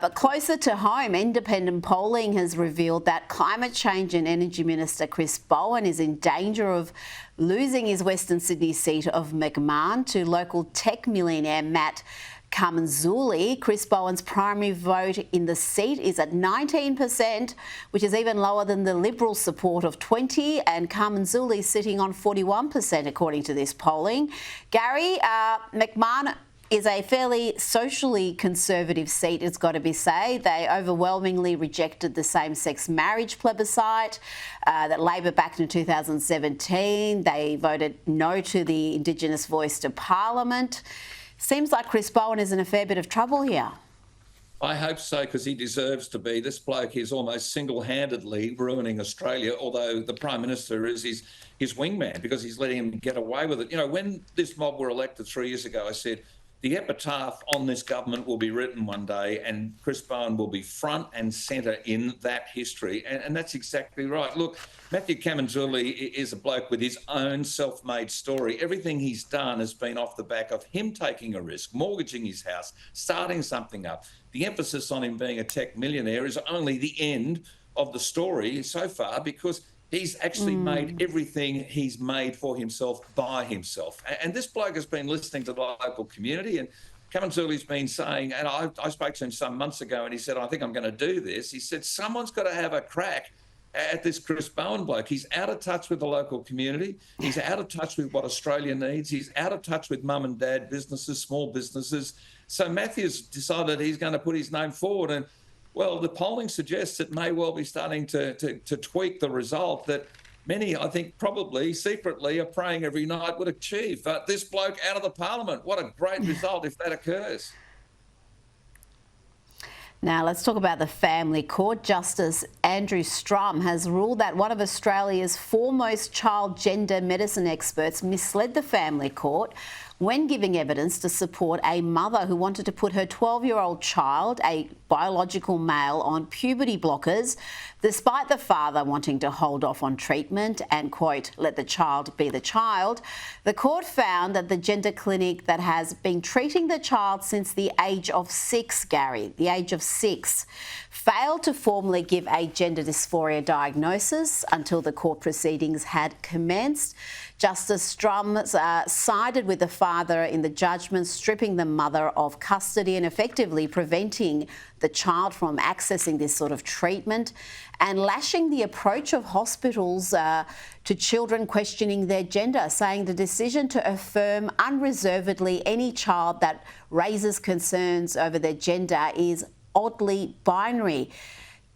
But closer to home, independent polling has revealed that Climate Change and Energy Minister Chris Bowen is in danger of losing his Western Sydney seat of McMahon to local tech millionaire Mr Camenzuli. Chris Bowen's primary vote in the seat is at 19%, which is even lower than the Liberal support of 20%, and Camenzuli sitting on 41%, according to this polling. Gary, McMahon is a fairly socially conservative seat, it's got to be said. They overwhelmingly rejected the same-sex marriage plebiscite that Labor backed in 2017. They voted no to the Indigenous voice to Parliament. Seems like Chris Bowen is in a fair bit of trouble here. I hope so, because he deserves to be. This bloke is almost single-handedly ruining Australia, although the Prime Minister is his wingman because he's letting him get away with it. You know, when this mob were elected 3 years ago, I said, the epitaph on this government will be written one day and Chris Bowen will be front and centre in that history. And that's exactly right. Look, Matthew Camenzuli is a bloke with his own self-made story. Everything he's done has been off the back of him taking a risk, mortgaging his house, starting something up. The emphasis on him being a tech millionaire is only the end of the story so far, because he's actually made everything he's made for himself by himself. And this bloke has been listening to the local community, and Caменzuli's been saying, and I spoke to him some months ago and he said, I think I'm going to do this. He said, someone's got to have a crack at this Chris Bowen bloke. He's out of touch with the local community. He's out of touch with what Australia needs. He's out of touch with mum and dad businesses, small businesses. So Matthew's decided he's going to put his name forward, and well, the polling suggests it may well be starting to tweak the result that many, I think, probably secretly are praying every night would achieve. But this bloke out of the Parliament, what a great result if that occurs. Now, let's talk about the family court. Justice Andrew Strum has ruled that one of Australia's foremost child gender medicine experts misled the family court when giving evidence to support a mother who wanted to put her 12-year-old child, a biological male, on puberty blockers, despite the father wanting to hold off on treatment and, quote, let the child be the child. The court found that the gender clinic that has been treating the child since the age of 6, Gary, the age of 6, failed to formally give a gender dysphoria diagnosis until the court proceedings had commenced. Justice Strum sided with the father in the judgment, stripping the mother of custody and effectively preventing the child from accessing this sort of treatment, and lashing the approach of hospitals to children questioning their gender, saying the decision to affirm unreservedly any child that raises concerns over their gender is oddly binary.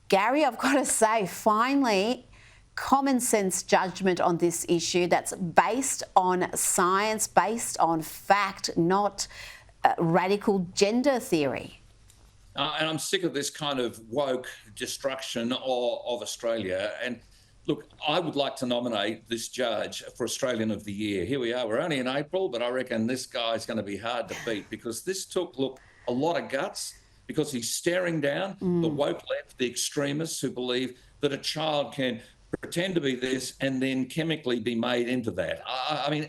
Gary, I've got to say, finally, common sense judgment on this issue that's based on science, based on fact, not radical gender theory. And I'm sick of this kind of woke destruction of Australia. And look, I would like to nominate this judge for Australian of the Year. Here we are. We're only in April, but I reckon this guy's going to be hard to beat, because this took, look, a lot of guts, because he's staring down the woke left, the extremists who believe that a child can pretend to be this and then chemically be made into that. I mean,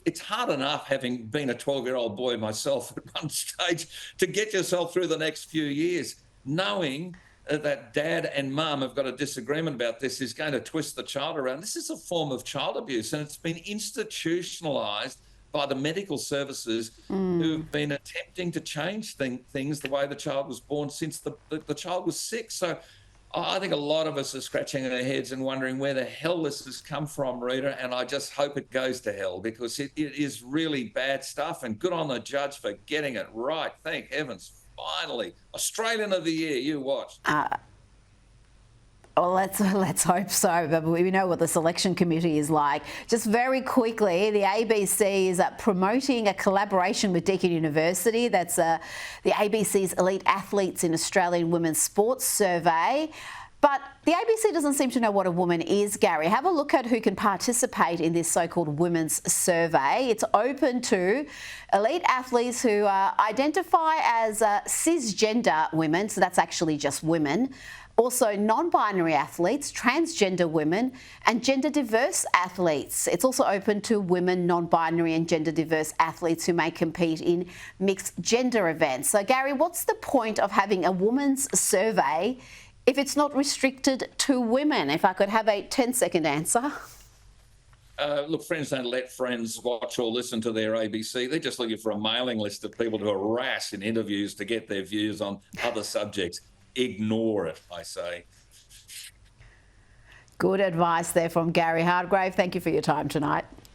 it's hard enough, having been a 12-year-old boy myself at one stage, to get yourself through the next few years, knowing that dad and mum have got a disagreement about this is going to twist the child around. This is a form of child abuse, and it's been institutionalised by the medical services who've been attempting to change things the way the child was born since the child was 6. So I think a lot of us are scratching our heads and wondering where the hell this has come from, Rita, and I just hope it goes to hell, because it is really bad stuff, and good on the judge for getting it right. Thank heavens. Finally, Australian of the Year, you watch. Well, let's hope so, but we know what the selection committee is like. Just very quickly, the ABC is promoting a collaboration with Deakin University. That's the ABC's Elite Athletes in Australian Women's Sports Survey. But the ABC doesn't seem to know what a woman is, Gary. Have a look at who can participate in this so-called women's survey. It's open to elite athletes who identify as cisgender women, so that's actually just women. Also non-binary athletes, transgender women and gender diverse athletes. It's also open to women, non-binary and gender diverse athletes who may compete in mixed gender events. So Gary, what's the point of having a women's survey if it's not restricted to women? If I could have a 10-second answer. Look, friends don't let friends watch or listen to their ABC. They're just looking for a mailing list of people to harass in interviews to get their views on other subjects. Ignore it, I say. Good advice there from Gary Hardgrave. Thank you for your time tonight.